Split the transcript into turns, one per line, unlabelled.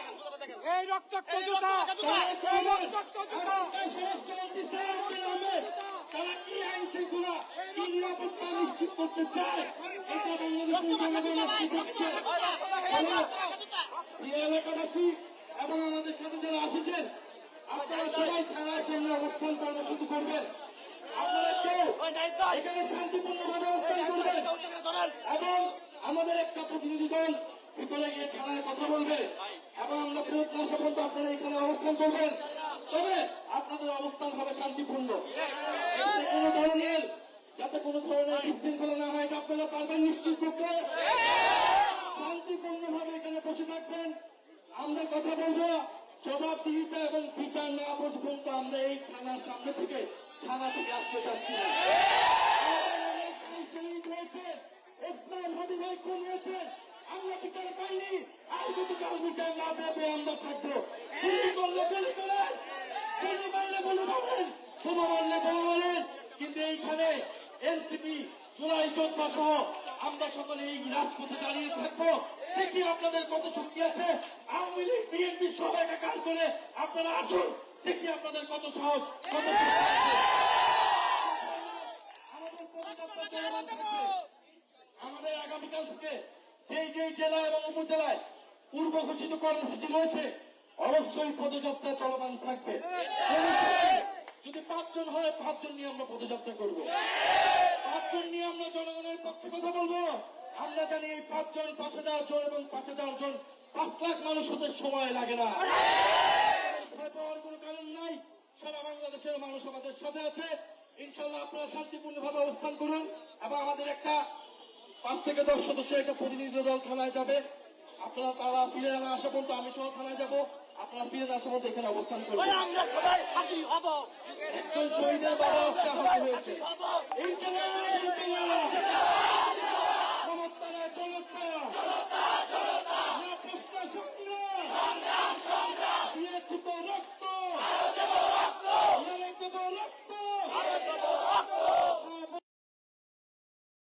এই রক্তাক্ত জুতা, এই রক্তাক্ত জুতা,
তারা কি আইন শৃঙ্খলা কি নিরাপত্তা নিশ্চিত করতে চায় এটা বাংলাদেশের জনগণ দেখছে। প্রিয় এলাকাবাসী এবং আমাদের সাথে যারা আসেছেন, আপনারা সবাই থানার সামনে অবস্থান কর্মসূচি করবেন। আপনারা কেউ এখানে শান্তিপূর্ণভাবে অবস্থান করবেন এবং আমাদের একটা প্রতিনিধি দল ভিতরে গিয়ে থানায় কথা বলবে এবং আমরা ফেরত না আসা পর্যন্ত আপনারা এখানে অবস্থান করবেন। তবে আপনাদের অবস্থান হবে শান্তিপূর্ণ, যাতে কোনো ধরনের বিশৃঙ্খলা না হয় আপনারা পারবেন নিশ্চিত করতে। শান্তিপূর্ণভাবে এখানে বসে থাকবেন, আমরা কথা বলবো। জবাবদিহিতা এবং বিচার না পর্যন্ত আমরা এই থানার সামনে থেকে থানা থেকে আসতে চাচ্ছি না। আমরা বিচার পাইনি, আইনগত বিচার না পেয়ে আমরা থাকবো। গুলি করলে গুলি করেন, গুলি মারলে গুলি মারেন, বোমা মারলে বোমা মারেন, কিন্তু এইখানে এনসিপি জুলাই যোদ্ধা সহ আমরা সকলে এই রাজপথে দাঁড়িয়ে থাকবো। দেখি আপনাদের কত শক্তি আছে। আওয়ামী লীগ বিএনপি সবাই কাজ করে আপনারা আসুন, দেখি আপনাদের কত সাহস, কত আমাদের আগামীকাল থেকে যেই যেই জেলা এবং উপজেলায় পূর্ব ঘোষিত কর্মসূচি রয়েছে অবশ্যই পদযাত্রা চলমান থাকবে। যদি 5 জন হয় 5 জন নিয়ে আমরা পদযাত্রা করবো, 5 জন নিয়ে আমরা জনগণের পক্ষে কথা বলবো। আমরা জানি এই 5 জন 5,000 জন এবং 5,000 জন 5 লাখ মানুষ হতে সময় লাগে না, ভয় পাওয়ার কোনো কারণ নাই। সারা বাংলাদেশের মানুষ আমাদের সাথে আছে। ইনশাল্লাহ আপনারা শান্তিপূর্ণভাবে অবস্থান করুন এবং আমাদের একটা 5 থেকে 10 সদস্যের একটা প্রতিনিধি দল থানায় যাবে। আপনারা তারা ফিরে না আসা পর্যন্ত আমি সহ থানায় যাবো। আপনারা ফিরে না আসা পর্যন্ত এখানে অবস্থান করবেন। একজন শহীদের বাবা হত্যা হয়েছে।